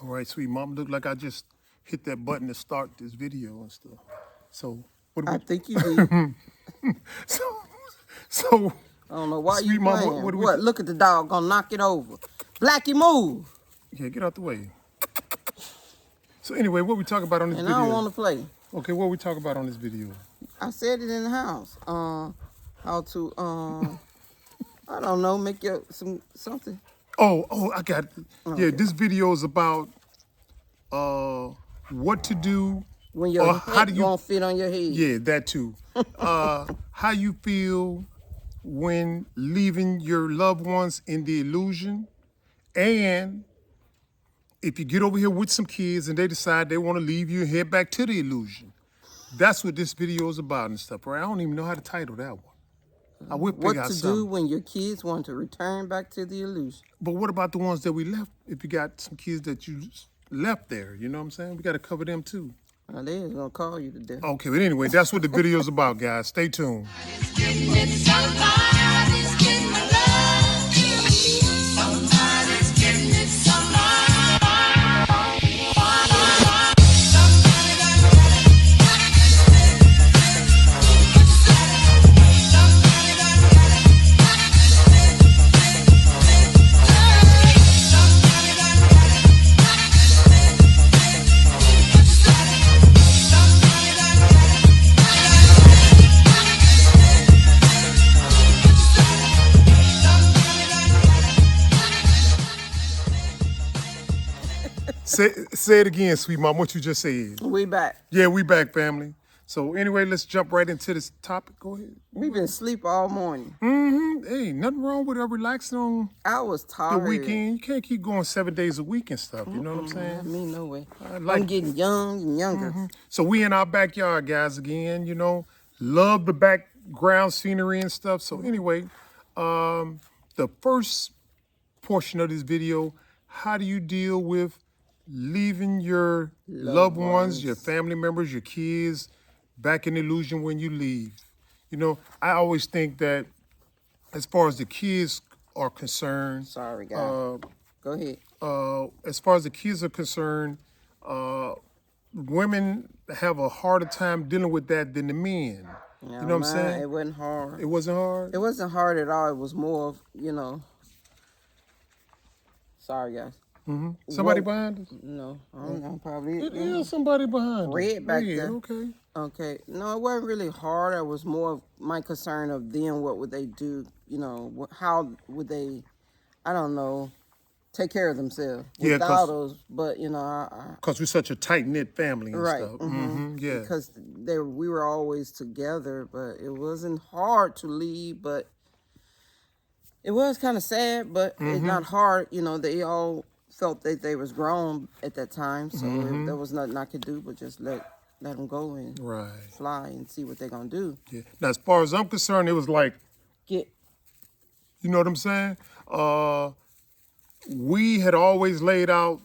All right, sweet mama. Look like I just hit that button to start this video and stuff. So what do I we? think you did. So, so I don't know why sweet you mama, playing. what do we? What? Look at the dog. Gonna knock it over. Blackie, move. Yeah, get out the way. So anyway, what we talk about on this And I don't video? want to play. Okay, what we talk about on this video? I said it in the house. How to I don't know, make your something. Oh, I got it. Okay. Yeah, this video is about what to do When your how do head you won't fit on your head. yeah, that too. How you feel when leaving your loved ones in the illusion, and if you get over here with some kids and they decide they want to leave you and head back to the illusion. That's what this video is about and stuff, right? I don't even know how to title that one. I will figure What out to something. do when your kids want to return back to the illusion. But what about the ones that we left? If you got some kids that you left there, you know what I'm saying? We got to cover them too. Now they is gonna call you to death. Okay, but anyway, that's what the video's about, guys. Stay tuned. Say it again, sweet mom, what you just said. We back. Yeah, we back, family. So anyway, let's jump right into this topic. Go ahead. We been asleep all morning. Hey, nothing wrong with relaxing on I was the tired. weekend. You can't keep going 7 days a week and stuff. You know what I'm I saying? mean, no way. like- I'm getting young and younger. So we in our backyard, guys, again, you know. Love the background scenery and stuff. So anyway, the first portion of this video, how do you deal with leaving your loved ones, your family members, your kids back in illusion when you leave? You know, I always think that as far as the kids are concerned, Sorry, guys. Go ahead. as far as the kids are concerned, women have a harder time dealing with that than the men. You know what I'm saying? It wasn't hard. It wasn't hard? It wasn't hard at all. It was more of, sorry, guys. Somebody Well, behind us? No, I don't know. Probably It is somebody behind us. Red back Red, there. okay. Okay. No, it wasn't really hard. It was more of my concern of then what would they do? How would they, I don't know, take care of themselves Yeah, without us. But, I Because we're such a tight-knit family and right. stuff. Yeah. Because we were always together, but it wasn't hard to leave, but it was kind of sad, but it's not hard. They all felt that they was grown at that time, so there was nothing I could do but just let them go and Right. fly and see what they're gonna do. Yeah. Now, as far as I'm concerned, it was like, Get you know what I'm saying? We had always laid out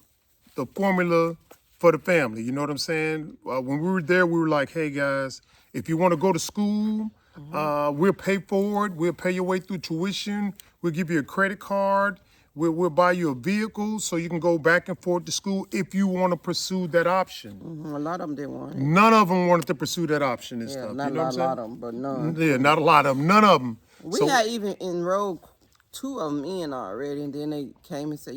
the formula for the family. You know what I'm saying? When we were there, we were like, hey, guys, if you want to go to school, we'll pay for it. We'll pay your way through tuition. We'll give you a credit card. We'll buy you a vehicle so you can go back and forth to school if you want to pursue that option. a lot of them didn't want it. None of them wanted to pursue that option and Yeah, stuff. not you know a what I'm lot saying? of them, but none. Yeah, not a lot of them. None of them. We had even enrolled 2 of them in already, and then they came and said,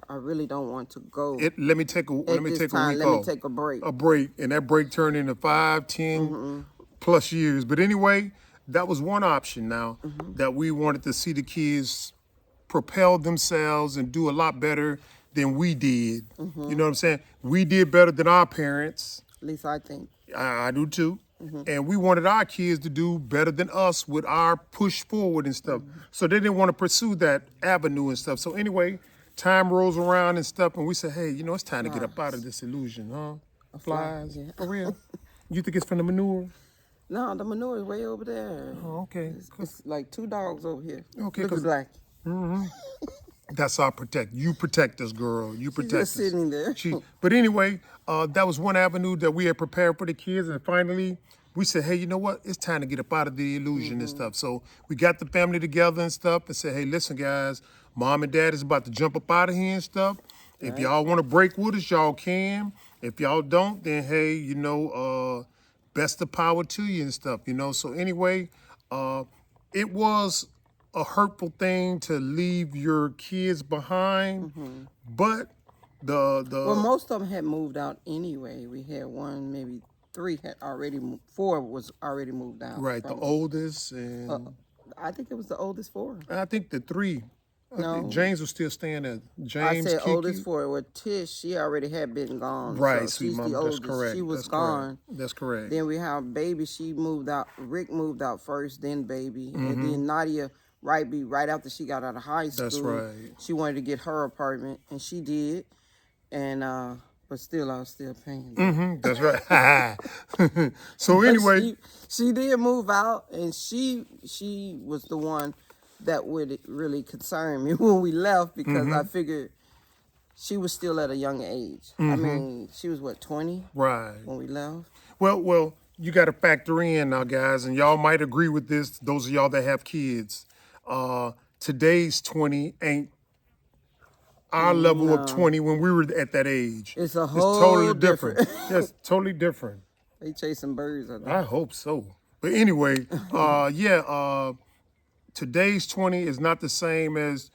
I really don't want to go. Let me take a week Let off. me take a break. A break, and that break turned into 5, 10 plus years. But anyway, that was one option now that we wanted to see the kids propel themselves and do a lot better than we did. You know what I'm saying? We did better than our parents. At least I think. I do too. And we wanted our kids to do better than us with our push forward and stuff. So they didn't want to pursue that avenue and stuff. So anyway, time rolls around and stuff, and we said, hey, it's time to get up out of this illusion, huh? Flies? yeah. For real? You think it's from the manure? No, the manure is way over there. Oh, okay. It's like 2 dogs over here. Okay, Look at 'cause- Black. That's our protect. You protect us, girl. You protect just us. sitting there. But anyway, that was one avenue that we had prepared for the kids. And finally, we said, hey, you know what? It's time to get up out of the illusion and stuff. So we got the family together and stuff and said, hey, listen, guys, mom and dad is about to jump up out of here and stuff. If Right. y'all want to break with us, y'all can. If y'all don't, then hey, best of power to you and stuff, So anyway, it was a hurtful thing to leave your kids behind, but the Well, the most of them had moved out anyway. We had one, maybe three had already moved. Four was already moved out right, the from us. oldest and I think it was the oldest four. I think the three. No, James was still staying there. I James, said oldest Kiki. four. Well, Tish, she already had been gone, Right, so sweet she's the mama. That's oldest. She correct. was That's correct. gone. That's correct. Then we have baby. She moved out. Rick moved out first, then baby, and Mm-hmm. then Nadia. Right after she got out of high That's school, right. she wanted to get her apartment, and she did. And but still, I was still paying. Mm-hmm. That's right. So But anyway, she did move out, and she was the one that would really concern me when we left because I figured she was still at a young age. I mean, she was what, 20 right. when we left. Well, you got to factor in now, guys, and y'all might agree with this. Those of y'all that have kids, today's 20 ain't our level of No, 20 when we were at that age. it's a It's whole totally different. different. Yes, totally different. They chasing birds, I think. I hope so. But anyway, today's 20 is not the same as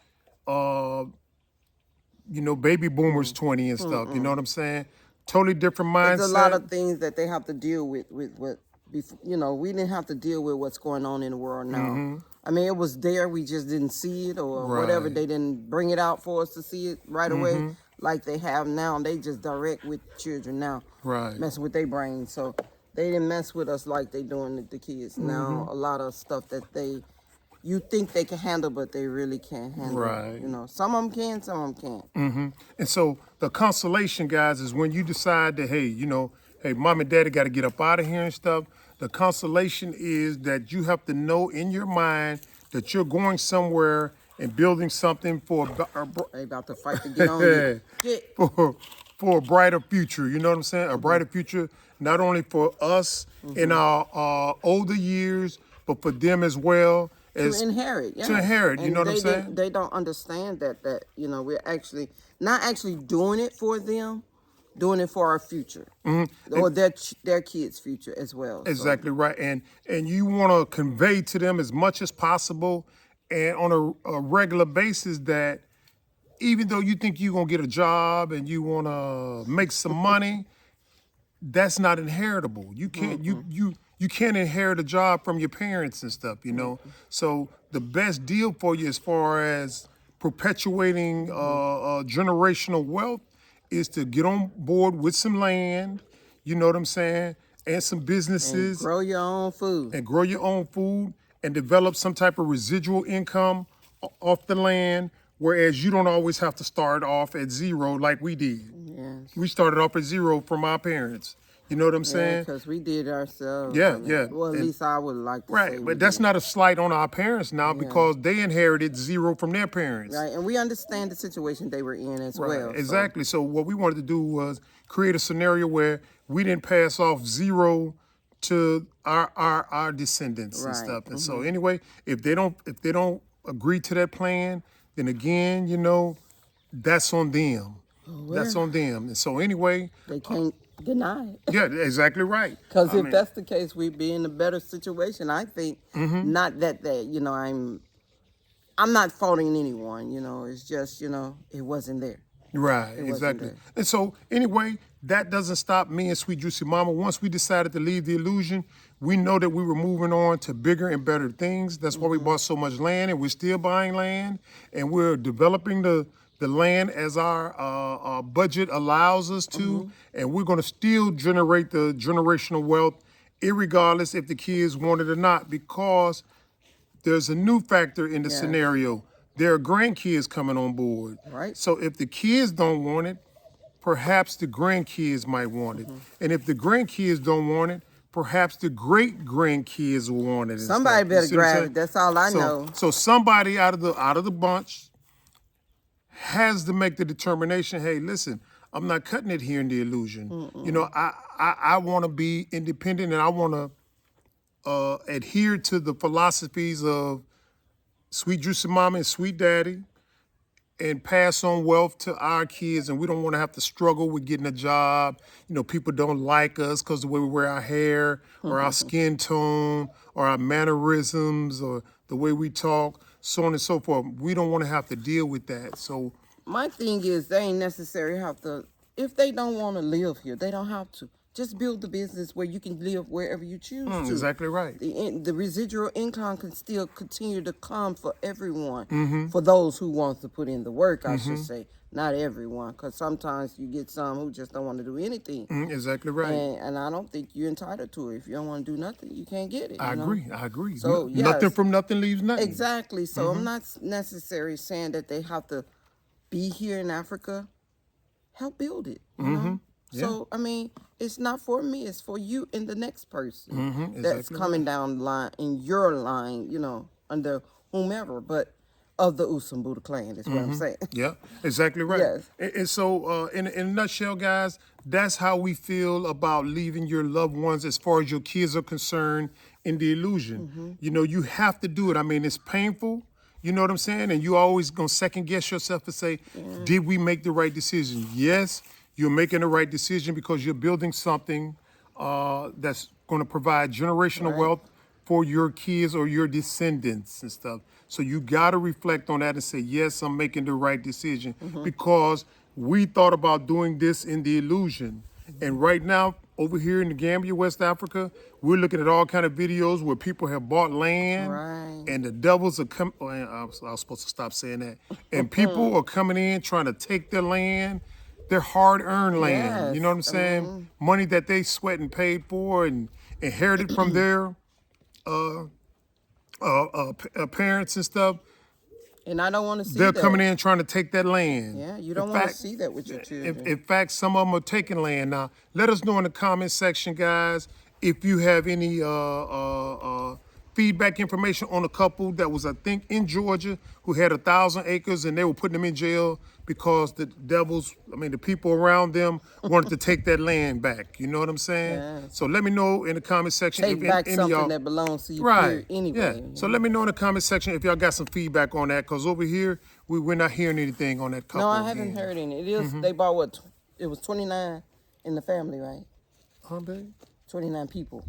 baby boomers 20 and stuff. You know what I'm saying? Totally different There's a lot mindset. of things that they have to deal with before, we didn't have to deal with what's going on in the world now. I mean, it was there, we just didn't see it or whatever. Right. They didn't bring it out for us to see it right away like they have now. They just direct with children now, Right. messing with their brains. So they didn't mess with us like they doing the kids now. A lot of stuff that you think they can handle, but they really can't handle. Right. Some of them can, some of them can't. And so the consolation, guys, is when you decide that, hey, mom and daddy got to get up out of here and stuff. The consolation is that you have to know in your mind that you're going somewhere and building something They about to fight to get on you. Get. for a brighter future. You know what I'm saying? A brighter future, not only for us in our older years, but for them as well. To inherit, yes. To inherit, you know what I'm saying? They don't understand that we're actually not actually doing it for them, doing it for our future, or their kids' future as well. Exactly right, and you want to convey to them as much as possible, and on a regular basis that even though you think you're gonna get a job and you want to make some money, that's not inheritable. You can't you can't inherit a job from your parents and stuff. So the best deal for you as far as perpetuating generational wealth is to get on board with some land. You know what I'm saying? And some And businesses grow your own food. and grow your own food and develop some type of residual income off the land. Whereas you don't always have to start off at zero like we did. Yes. We started off at zero from our parents. You know what I'm Yeah, saying? because we did ourselves. Yeah, I mean, yeah. Well, at And- least I would like to say Right, we but that's did. not a slight on our parents now because they inherited zero from their parents. Right, and we understand the situation they were in as Right, well. exactly. So what we wanted to do was create a scenario where we didn't pass off zero to our descendants and Right, stuff. And so anyway, if they don't agree to that plan, then again, that's on them. That's on them. And so anyway, They can't deny it. yeah, exactly right. Because I if mean, that's the case, we'd be in a better situation. I think not that I'm not faulting anyone. It's just it wasn't there. right, wasn't exactly. there. And so anyway, that doesn't stop me and Sweet Juicy Mama. Once we decided to leave the illusion, we know that we were moving on to bigger and better things. That's why we bought so much land, and we're still buying land, and we're developing the land as our budget allows us to, and we're going to still generate the generational wealth, irregardless if the kids want it or not, because there's a new factor in the Yes. scenario. There are grandkids coming on board. Right. So if the kids don't want it, perhaps the grandkids might want it. And if the grandkids don't want it, perhaps the great grandkids will want it. and Somebody stuff. You better see what I'm grab saying? it. That's all I know. So somebody out of the bunch has to make the determination, hey, listen, I'm not cutting it here in the illusion. I want to be independent, and I want to adhere to the philosophies of Sweet Juicy Mama and Sweet Daddy, and pass on wealth to our kids, and we don't want to have to struggle with getting a job. You know, people don't like us because the way we wear our hair or our skin tone or our mannerisms or the way we talk, so on and so forth. We don't want to have to deal with that. So My thing is, they ain't necessarily have to. If they don't want to live here, they don't have to. Just build the business where you can live wherever you choose to. exactly right. The residual income can still continue to come for everyone. Mm-hmm. For those who want to put in the work, I should say. Not everyone, because sometimes you get some who just don't want to do anything. Exactly right. And I don't think you're entitled to it. If you don't want to do nothing, you can't get it. I you know? agree. I agree. So, Nothing yes. from nothing leaves nothing. Exactly. So I'm not necessarily saying that they have to be here in Africa. Help build it. You know? Yeah. So I mean, it's not for me. It's for you and the next person that's Exactly coming down the line in your line. You know, under whomever, but of the Usumbuda clan is what I'm saying. Yeah, exactly right. Yes. And so, in a nutshell, guys, that's how we feel about leaving your loved ones as far as your kids are concerned in the illusion. You know, you have to do it. I mean, it's painful. You know what I'm saying? And you always going to second guess yourself and say, did we make the right decision? Yes, you're making the right decision because you're building something that's going to provide generational wealth for your kids or your descendants and stuff. So you got to reflect on that and say, yes, I'm making the right decision because we thought about doing this in the illusion. And right now, over here in the Gambia, West Africa, we're looking at all kind of videos where people have bought land and the devils are coming. I was supposed to stop saying that. And people are coming in trying to take their land, their hard-earned land. You know what I'm saying? Money that they sweat and paid for and inherited from their parents and stuff. And I don't want to see They're that. coming in trying to take that land. Yeah, you don't want to see that with your children. In fact, some of them are taking land. Now, let us know in the comment section, guys, if you have any feedback information on a couple that was, I think, in Georgia who had 1,000 acres and they were putting them in jail because the the people around them wanted to take that land back. You know what I'm saying? Yes. So let me know in the comment section. Take if back any of something y'all, that belongs to you right. anyway. Yeah. So let me know in the comment section if y'all got some feedback on that, because over here, we're not hearing anything on that couple. No, I haven't heard any. It is, they bought what? It was 29 in the family, right? Huh, babe? 29 people.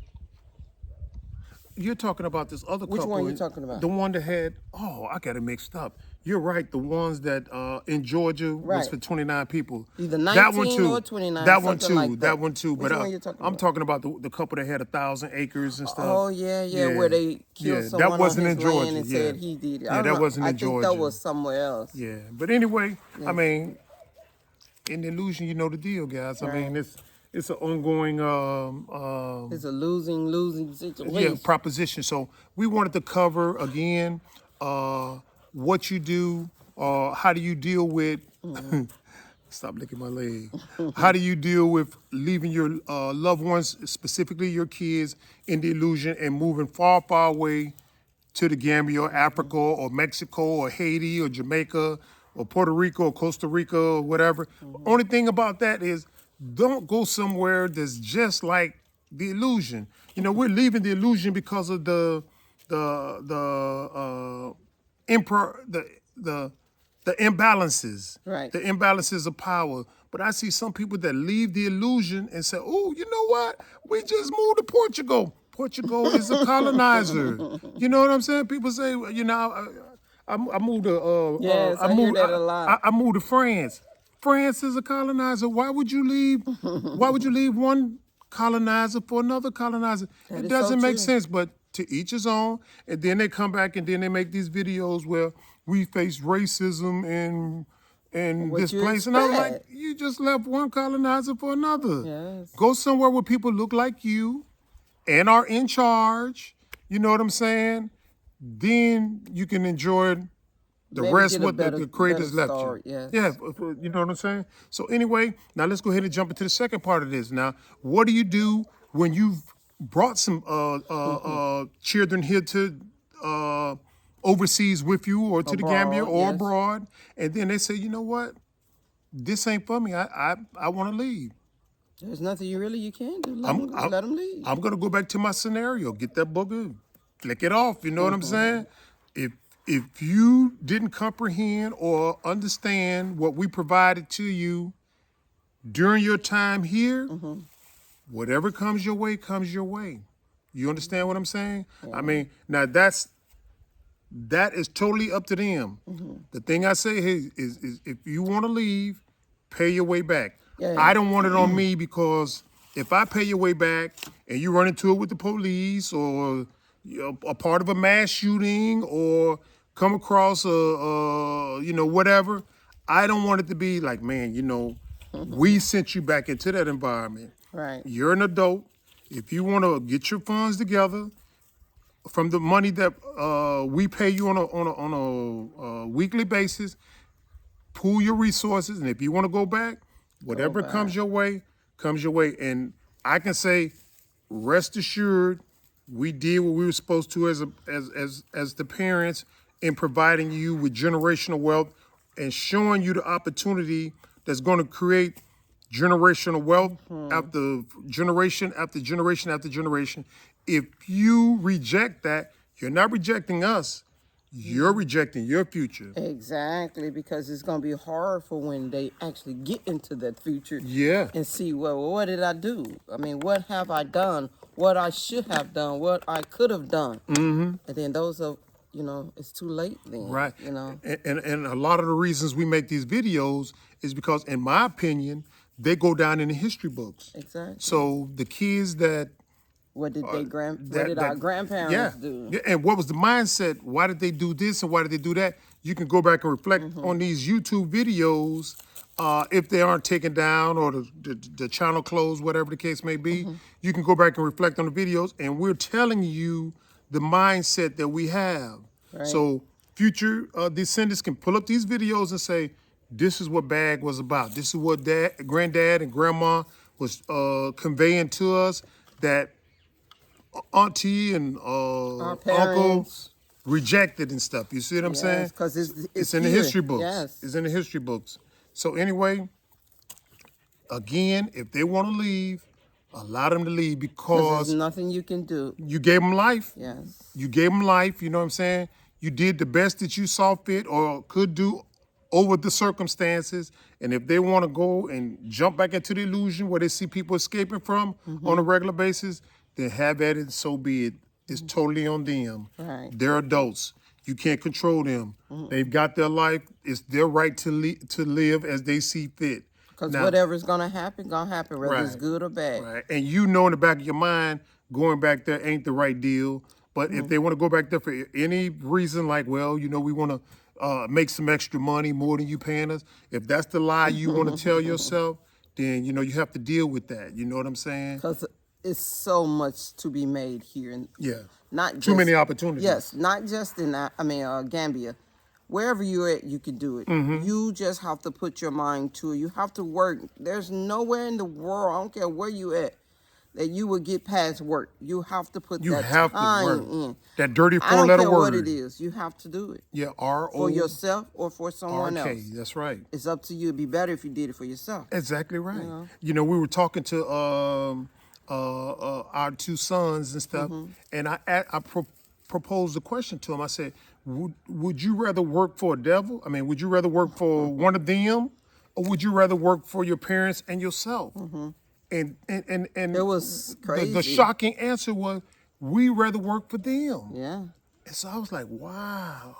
You're talking about this other couple. Which one you talking about? The one that had, I got it mixed up. You're right. The ones that in Georgia was for 29 people. Either that one 19 too. or 29, That one something too. like that. That one too. Which But one you talking I'm about? talking about the couple that had 1,000 acres and stuff. Oh, yeah, where they killed someone that wasn't on his in Georgia. land and said he did it. Yeah, that wasn't in I Georgia. think that was somewhere else. Yeah. But anyway, I mean, in the illusion, you know the deal, guys. I mean, it's an ongoing It's a losing situation. proposition. So we wanted to cover again what you do, how do you deal with stop licking my leg. How do you deal with leaving your loved ones, specifically your kids, in the illusion and moving far, far away to the Gambia or Africa or Mexico or Haiti or Jamaica or Puerto Rico or Costa Rica or whatever. Only thing about that is don't go somewhere that's just like the illusion. You know, we're leaving the illusion because of the imbalances. Right. The imbalances of power. But I see some people that leave the illusion and say, oh, you know what? We just moved to Portugal. Portugal is a colonizer. You know what I'm saying? People say, you know, I moved to Yes, I hear that a lot. I moved to France. France is a colonizer. Why would you leave? Why would you leave one colonizer for another colonizer? It doesn't make sense. But to each his own. And then they come back and then they make these videos where we face racism in this place. And I'm like, you just left one colonizer for another. Yes. Go somewhere where people look like you and are in charge. You know what I'm saying? Then you can enjoy the rest what the creators left you. Yes. Yeah, you know what I'm saying? So anyway, now let's go ahead and jump into the second part of this. Now, what do you do when you've brought some children here to overseas with you or to the Gambia or abroad, and then they say, you know what? This ain't for me. I want to leave. There's nothing you can do. Let them leave. I'm going to go back to my scenario. Get that booger, flick it off. You know what I'm saying? if you didn't comprehend or understand what we provided to you during your time here, whatever comes your way, comes your way. You understand what I'm saying? I mean, now that is totally up to them. The thing I say is if you want to leave, pay your way back. Yeah. I don't want it on me because if I pay your way back and you run into it with the police or you're a part of a mass shooting or come across whatever, I don't want it to be like, man, we sent you back into that environment. Right. You're an adult. If you want to get your funds together from the money that we pay you on a weekly basis, pool your resources, and if you want to go back, whatever comes your way, comes your way. And I can say, rest assured, we did what we were supposed to as the parents in providing you with generational wealth and showing you the opportunity that's going to create generational wealth after generation after generation after generation. If you reject that, you're not rejecting us. You're rejecting your future. Exactly, because it's going to be hard for when they actually get into that future. Yeah. And see, well, what did I do? I mean, what have I done? What I should have done? What I could have done? And then those are, it's too late then. Right. And a lot of the reasons we make these videos is because, in my opinion, they go down in the history books. Exactly. So the kids that what did our grandparents do? Yeah, and what was the mindset? Why did they do this and why did they do that? You can go back and reflect on these YouTube videos if they aren't taken down or the channel closed, whatever the case may be. You can go back and reflect on the videos, and we're telling you the mindset that we have. Right. So future descendants can pull up these videos and say, this is what BAG was about. This is what granddad and grandma was conveying to us, that auntie and uncle rejected and stuff. You see what I'm saying? Because it's in the history books. Yes. It's in the history books. So anyway, again, if they want to leave, allow them to leave because there's nothing you can do. You gave them life. Yes. You gave them life. You know what I'm saying? You did the best that you saw fit or could do over the circumstances. And if they want to go and jump back into the illusion where they see people escaping from on a regular basis, then have at it, so be it. It's totally on them. Right. They're adults. You can't control them. They've got their life. It's their right to live as they see fit. Because whatever's going to happen, whether it's good or bad. Right. And in the back of your mind, going back there ain't the right deal. But if they want to go back there for any reason, like, well, we want to make some extra money, more than you paying us. If that's the lie you want to tell yourself, then, you have to deal with that. You know what I'm saying? Because it's so much to be made here. And not just, too many opportunities. Yes, not just in Gambia. Wherever you're at, you can do it. You just have to put your mind to it. You have to work. There's nowhere in the world, I don't care where you at, that you will get past work. You have to put that time in. That dirty 4-letter word. I don't care what it is. You have to do it. Yeah, for yourself or for someone else. That's right. It's up to you. It'd be better if you did it for yourself. Exactly right. We were talking to our two sons and stuff, and I proposed a question to them. I said, would you rather work for a devil? I mean, would you rather work for one of them, or would you rather work for your parents and yourself? And it was crazy. The shocking answer was, we rather work for them. Yeah. And so I was like, wow.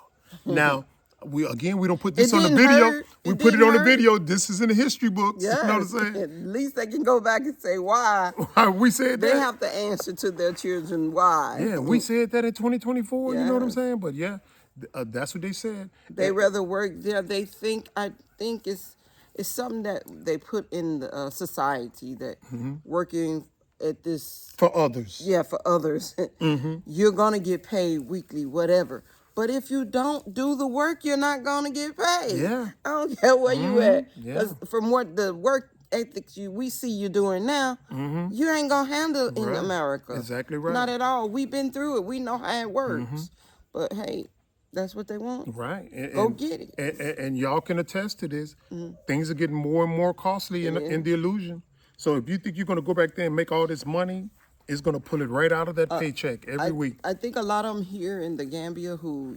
Now, we don't put this on the video. We put it on the video. This is in the history books. Yes. You know what I'm saying? At least they can go back and say why. We said that. They have to answer to their children why. Yeah, we said that in 2024. You know what I'm saying? But yeah, that's what they said. They rather work there. I think it's something that they put in the society, that working at this for others. Yeah, for others. You're gonna get paid weekly, whatever. But if you don't do the work, you're not gonna get paid. Yeah. I don't care where you at. Yeah. From what the work ethics we see you doing now, you ain't gonna handle in America. Exactly right. Not at all. We've been through it. We know how it works. But hey, that's what they want. Right. Go get it. And y'all can attest to this. Things are getting more and more costly in the illusion. So if you think you're going to go back there and make all this money, it's going to pull it right out of that paycheck every week. I think a lot of them here in the Gambia who,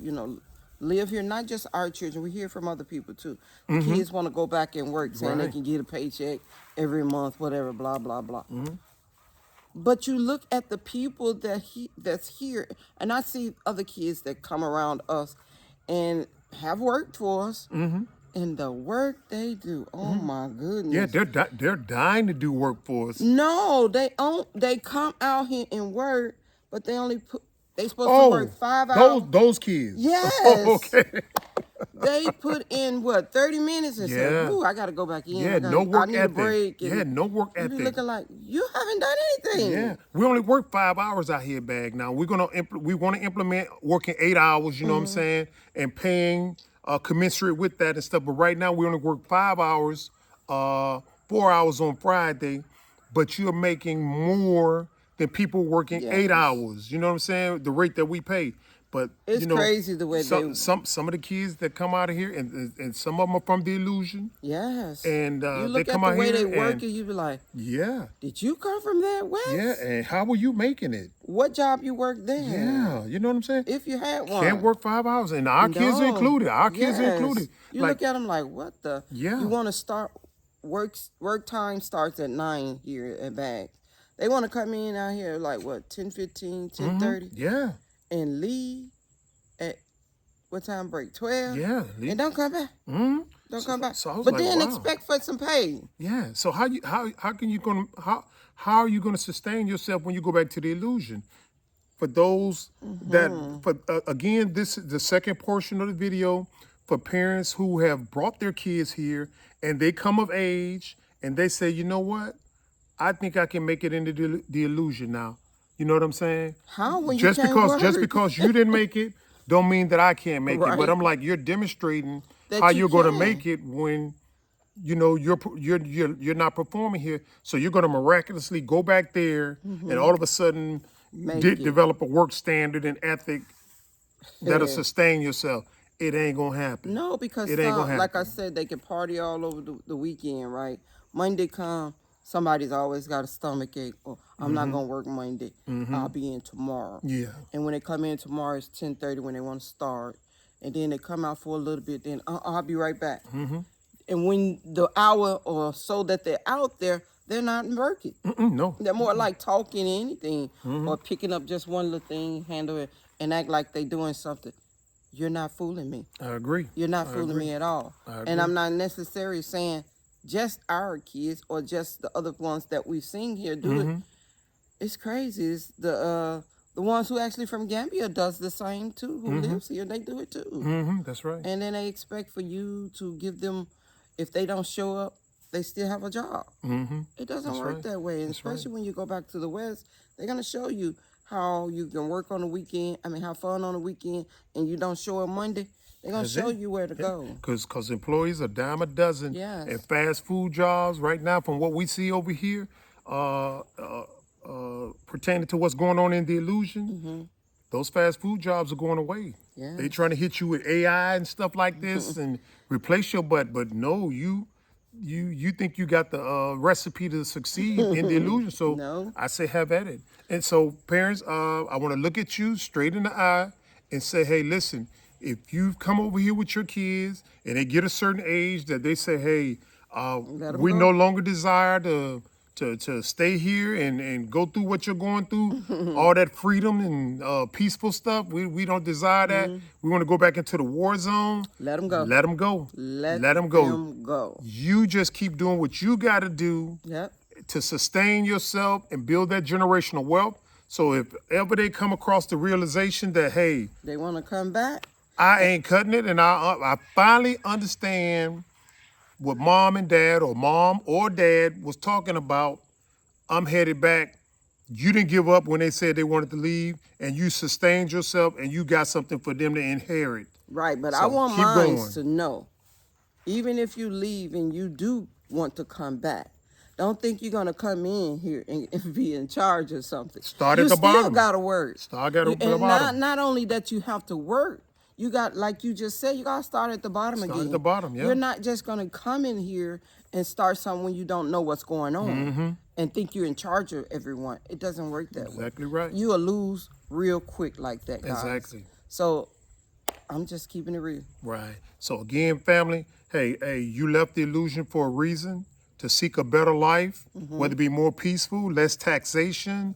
live here, not just our children. We hear from other people too. Kids want to go back and work, saying they Right. can get a paycheck every month, whatever, blah blah blah. But you look at the people that's here, and I see other kids that come around us and have worked for us, and the work they do, oh my goodness. Yeah, they're dying to do work for us. No, they come out here and work, but they supposed to work 5 hours. Those kids. Yes. Okay. They put in what 30 minutes and say, "Ooh, I got to go back in. Yeah, no work I need ethic. a break." And Yeah, no work you be ethic. looking like you haven't done anything. Yeah, we only work 5 hours out here, bag. Now we want to implement working 8 hours. You know what I'm saying, and paying commensurate with that and stuff. But right now we only work 5 hours, 4 hours on Friday, but you're making more than people working 8 Yes. hours. You know what I'm saying? The rate that we pay. But It's you know, crazy the way some, they. some of the kids that come out of here, and some of them are from the Illusion. Yes. And you they look come at out the way here they work, and and you be like, yeah, "Did you come from that west? yeah. And how were you making it? What job you worked there? Yeah, you know what I'm saying? If you had one, Can't work 5 hours, and our kids are No. included. Our kids are Yes. included. You Like, look at them like, what the? Yeah. You want to start work time starts at 9 here at Bags. They want to come in out here like what 10:15, 10:30, yeah, and leave at what time break 12? yeah, And don't come back. Don't come back. so I was but like, then wow. expect for some pay. yeah. So how are you gonna sustain yourself when you go back to the Illusion? For those that, again, this is the second portion of the video for parents who have brought their kids here and they come of age and they say, you know what, I think I can make it into the Illusion now. You know what I'm saying? How when you Just can't because work? you didn't make it, don't mean that I can't make it. Right. But I'm like, you're demonstrating That how you you're going to can. make it when you know you're not performing here. So you're going to miraculously go back there and all of a sudden Make it. develop a work standard and ethic that'll Yeah. sustain yourself. It ain't gonna happen. No, because It ain't gonna like I happen. said, they can party all over the weekend, right? Monday come, somebody's always got a stomach ache, or I'm not gonna work Monday. I'll be in tomorrow. Yeah. And when they come in tomorrow, it's 10:30 when they want to start, and then they come out for a little bit. Then I'll be right back. And when the hour or so that they're out there, they're not working. No. They're more like talking anything or picking up just one little thing, handle it, and act like they doing something. You're not fooling me. I agree. You're not fooling me at all. And I'm not necessarily saying just our kids or just the other ones that we've seen here do it. It's crazy. It's the ones who actually from Gambia does the same too, who lives here. They do it too. That's right. And then they expect for you to give them, if they don't show up, they still have a job. It doesn't work right. that way. And That's right. especially when you go back to the West, they're going to show you how you can work on the weekend. Have fun on the weekend, and you don't show up Monday. They're going to show you where to go. Because employees are dime a dozen. Yes. And fast food jobs right now, from what we see over here, pertaining to what's going on in the Illusion, those fast food jobs are going away. Yes. They trying to hit you with AI and stuff like this and replace your butt. But no, you think you got the recipe to succeed in the Illusion. So No. I say have at it. And so parents, I want to look at you straight in the eye and say, hey, listen, if you've come over here with your kids and they get a certain age that they say, hey, Let 'em we go. no longer desire to stay here and go through what you're going through, all that freedom and peaceful stuff. We don't desire that. We want to go back into the war zone. Let them go. Let them go. Let them go. them go. You just keep doing what you got to do Yep. to sustain yourself and build that generational wealth. So if ever they come across the realization that, hey, They want to come back. I ain't cutting it, and I finally understand what mom and dad or mom or dad was talking about, I'm headed back. You didn't give up when they said they wanted to leave, and you sustained yourself, and you got something for them to inherit. Right, but So I want keep mine going. to know, even if you leave and you do want to come back, don't think you're gonna come in here and be in charge of something. Start you at the still bottom. gotta work. Start at the And bottom. not only that you have to work, you got, like you just said, you gotta start at the bottom Start again. at the bottom, yeah. You're not just gonna come in here and start something when you don't know what's going on and think you're in charge of everyone. It doesn't work that way. Exactly right. You will lose real quick like that, guys. Exactly. So I'm just keeping it real. Right. So again, family, hey, you left the illusion for a reason, to seek a better life, whether it be more peaceful, less taxation,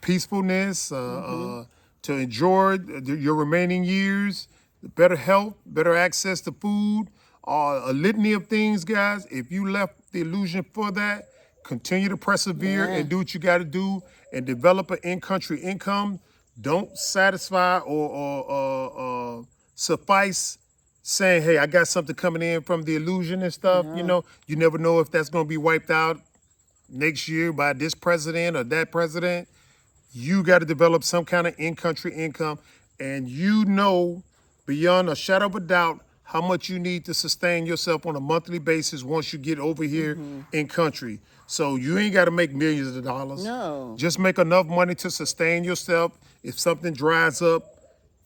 peacefulness, to enjoy your remaining years, better health, better access to food, a litany of things, guys. If you left the illusion for that, continue to persevere Yeah. and do what you got to do and develop an in-country income. Don't satisfy or suffice saying, hey, I got something coming in from the illusion and stuff. You Yeah. know, you never know if that's going to be wiped out next year by this president or that president. You got to develop some kind of in-country income, and you know beyond a shadow of a doubt how much you need to sustain yourself on a monthly basis once you get over here in country. So you ain't got to make millions of dollars. No. Just make enough money to sustain yourself if something dries up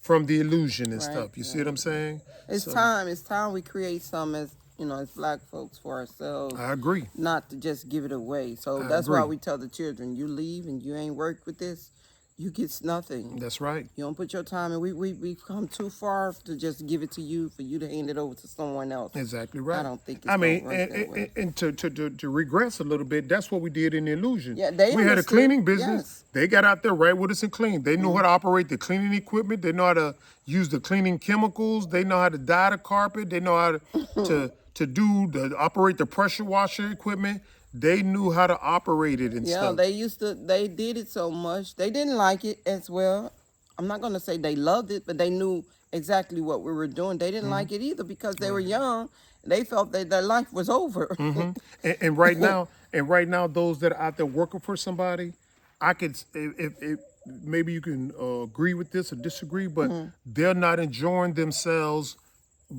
from the illusion and Right, stuff. You see what I'm saying? It's time. It's time we create some as as Black folks for ourselves. I agree. Not to just give it away. So I that's why agree. we tell the children: you leave and you ain't worked with this, you get nothing. That's right. You don't put your time in. We've come too far to just give it to you for you to hand it over to someone else. Exactly right. I don't think it's gonna work that way. And to regress a little bit, that's what we did in the illusion. Yeah, they we had a understood. cleaning business. Yes. They got out there right with us and cleaned. They knew how to operate the cleaning equipment. They know how to use the cleaning chemicals. They know how to dye the carpet. They know how to operate the pressure washer equipment. They knew how to operate it and Yeah, stuff. they did it so much. They didn't like it as well. I'm not gonna say they loved it, but they knew exactly what we were doing. They didn't like it either because they were young. They felt that their life was over. And right now, those that are out there working for somebody, I could, if maybe you can agree with this or disagree, but they're not enjoying themselves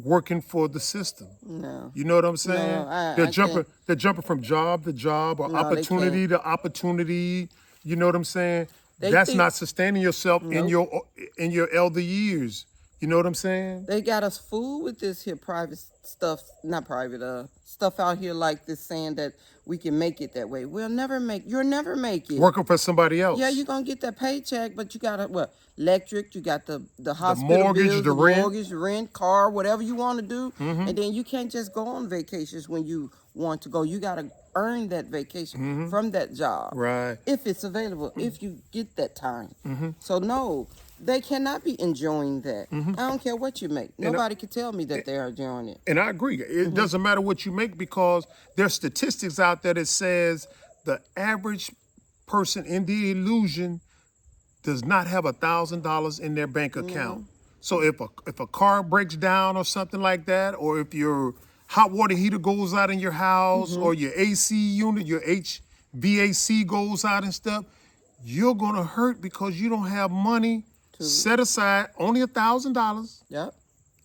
working for the system. No. You know what I'm saying? No, they're I jumping. can't. They're jumping from job to job or No, they opportunity to opportunity. You know what I'm saying? They That's think- not sustaining yourself in your elder years. You know what I'm saying? They got us fooled with this here private stuff, not private, stuff out here like this saying that we can make it that way. You'll never make it. Working for somebody else. Yeah, you're gonna get that paycheck, but you got electric, you got the hospital mortgage, bills, the rent. mortgage, rent, car, whatever you want to do. And then you can't just go on vacations when you want to go. You gotta earn that vacation from that job. Right. If it's available, if you get that time. So no, they cannot be enjoying that. I don't care what you make. Nobody can tell me that they are enjoying it. And I agree. It doesn't matter what you make because there's statistics out there that says the average person in the illusion does not have $1,000 in their bank account. So if a car breaks down or something like that, or if your hot water heater goes out in your house, or your AC unit, your HVAC goes out and stuff, you're gonna hurt because you don't have money set aside, only $1,000 Yep.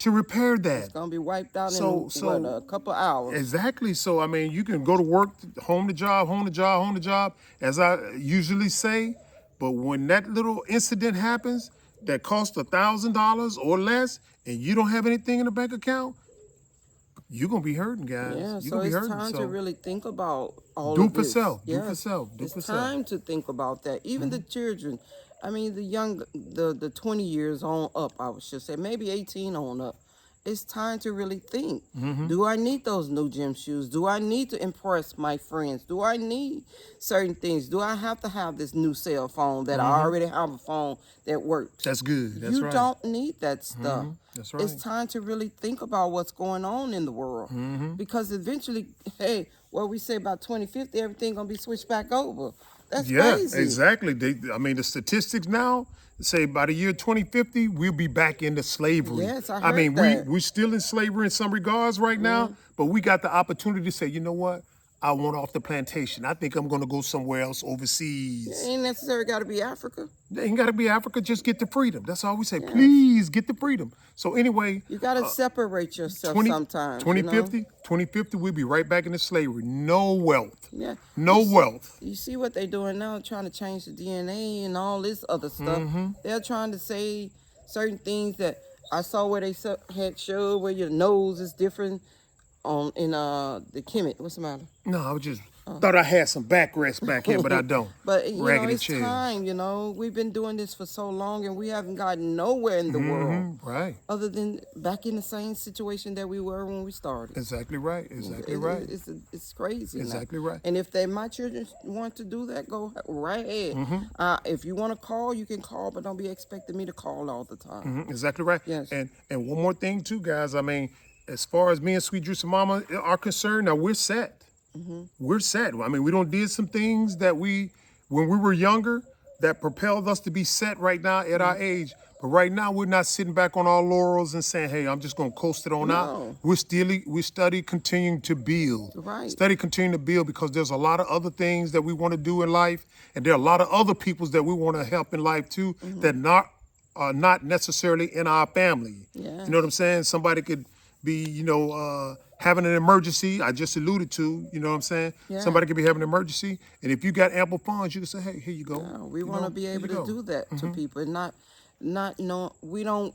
to repair that. It's gonna be wiped out So- in a couple hours. Exactly. So, I mean, you can go to work, home to job, home to job, home to job, as I usually say. But when that little incident happens that costs $1,000 or less, and you don't have anything in the bank account, you're going to be hurting, guys. Yeah, You're so going to be it's hurting. time So to really think about all do of for this. self. Do Yes. for self. Do It's for self. time to think about that. Even the children, I mean, the 20 years on up, I should say, maybe 18 on up. It's time to really think. Do I need those new gym shoes? Do I need to impress my friends? Do I need certain things? Do I have to have this new cell phone that I already have a phone that works? That's good. That's You right. don't need that stuff. That's right. It's time to really think about what's going on in the world. Because eventually, hey, what we say about 2050, everything gonna be switched back over. That's Yeah, crazy. exactly. I mean, the statistics now say by the year 2050, we'll be back into slavery. Yes, I heard mean, that. we're still in slavery in some regards right now, but we got the opportunity to say, you know what? I want off the plantation. I think I'm going to go somewhere else overseas. It ain't necessarily got to be Africa. It ain't got to be Africa. Just get the freedom. That's all we say. Please get the freedom. So anyway, You got to separate yourself 20 sometimes. 2050, 2050, we'll be right back into slavery. No wealth. Yeah. No wealth. You see what they're doing now, trying to change the DNA and all this other stuff. They're trying to say certain things that I saw where they had showed where your nose is different. on in the Kemet. What's the matter? No, I was just thought I had some backrest back here, but I don't. But you know, Raggedy it's chairs. time. You know, we've been doing this for so long, and we haven't gotten nowhere in the world, Right. other than back in the same situation that we were when we started. Exactly right. Exactly right. It's crazy. now. Exactly right. And if my children want to do that, go right ahead. If you want to call, you can call, but don't be expecting me to call all the time. Exactly right. Yes. And one more thing too, guys. I mean, as far as me and Sweet Juice and Mama are concerned, now we're set. We're set. I mean, we don't did some things that when we were younger, that propelled us to be set right now at our age. But right now, we're not sitting back on our laurels and saying, "Hey, I'm just gonna coast it on out." We study continuing to build. Right. Study continuing to build because there's a lot of other things that we want to do in life, and there are a lot of other peoples that we want to help in life too that are not necessarily in our family. Yeah. You know what I'm saying? Somebody could be, having an emergency. I just alluded to, you know what I'm saying? Yeah. Somebody could be having an emergency, and if you got ample funds, you can say, "Hey, here you go." We want to be able to do that to people, and not know we don't.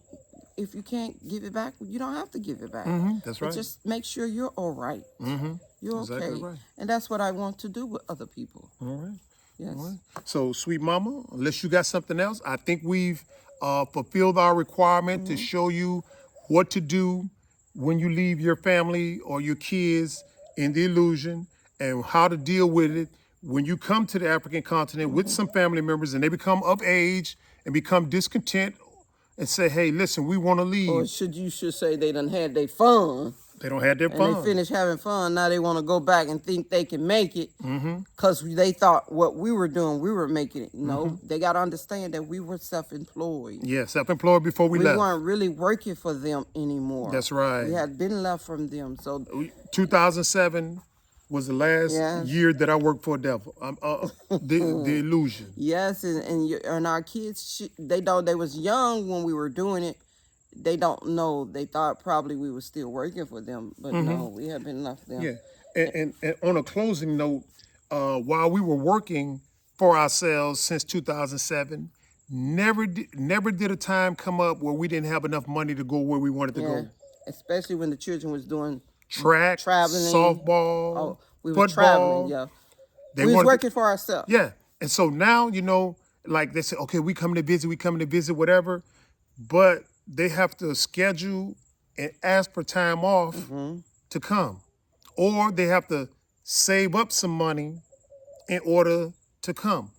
If you can't give it back, you don't have to give it back. That's But right. just make sure you're all right. You're Exactly okay, right. and that's what I want to do with other people. All right. Yes. All right. So, Sweet Mama, unless you got something else, I think we've fulfilled our requirement to show you what to do when you leave your family or your kids in the illusion and how to deal with it when you come to the African continent with some family members and they become of age and become discontent and say, "Hey, listen, we want to leave." Or you should say they done had their fun. They don't have their And fun. they finish having fun. Now they want to go back and think they can make it because they thought what we were doing, we were making it. No, they got to understand that we were self-employed. Yeah, self-employed before we left. We weren't really working for them anymore. That's right. We had been left from them. So 2007 was the last Yes. year that I worked for Devil. The illusion. yes, and our kids, they thought they was young when we were doing it. They don't know. They thought probably we were still working for them, but no, we had been left them. Yeah. And on a closing note, while we were working for ourselves since 2007, never did a time come up where we didn't have enough money to go where we wanted to Yeah. go. Especially when the children was doing Track, traveling. softball, Oh, we were football. traveling. Yeah, They we was wanted to- working for ourselves. Yeah. And so now, like they say, okay, we coming to visit, whatever. But they have to schedule and ask for time off to come. Or they have to save up some money in order to come.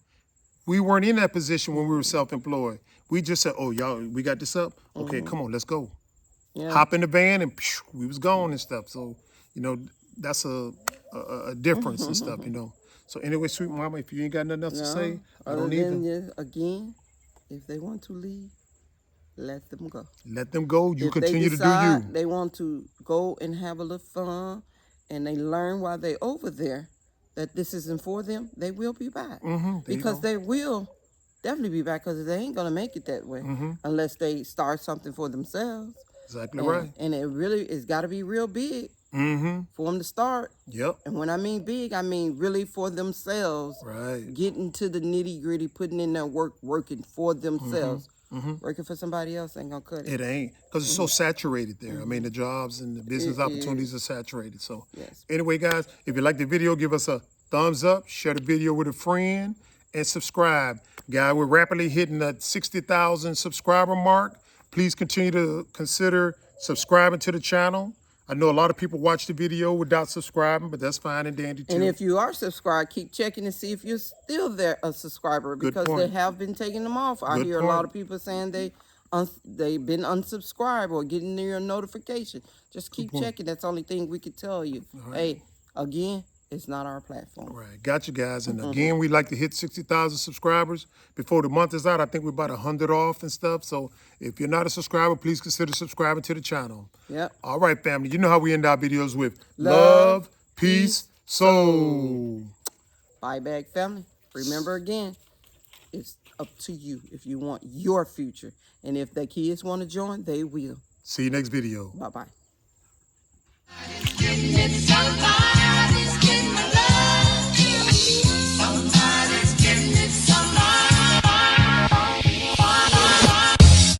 We weren't in that position when we were self-employed. We just said, "Oh, y'all, we got this up? Okay, come on, let's go." Yeah. Hop in the van and we was gone and stuff. So, that's a difference and stuff, So anyway, Sweet Mama, if you ain't got nothing else to say, I Other don't than either. this, again, if they want to leave, let them go. Let them go. You If continue they to decide do you. they want to go and have a little fun, and they learn while they over there that this isn't for them, they will be back. Because they will definitely be back, because they ain't gonna make it that way unless they start something for themselves. Exactly right. And it's got to be real big for them to start. Yep. And when I mean big, I mean really for themselves. Right. Getting to the nitty gritty, putting in their work, working for themselves. Working for somebody else ain't gonna cut it. It ain't, because it's so saturated there. I mean, the jobs and the business opportunities are saturated. So Yes. anyway, guys, if you like the video, give us a thumbs up, share the video with a friend, and subscribe. Guys, we're rapidly hitting the 60,000 subscriber mark. Please continue to consider subscribing to the channel. I know a lot of people watch the video without subscribing, but that's fine and dandy too. And if you are subscribed, keep checking to see if you're still there a subscriber, because they point. have been taking them off. I Good hear a lot point. of people saying they've been unsubscribed or getting their notification. Just keep checking. That's the only thing we could tell you. Hey, again, it's not our platform. All right, got you guys. And again, we'd like to hit 60,000 subscribers before the month is out. I think we're about 100 off and stuff. So if you're not a subscriber, please consider subscribing to the channel. Yep. All right, family. You know how we end our videos with Love, peace, soul. Bye, Bag family. Remember again, it's up to you if you want your future. And if the kids want to join, they will. See you next video. Bye-bye. Getting it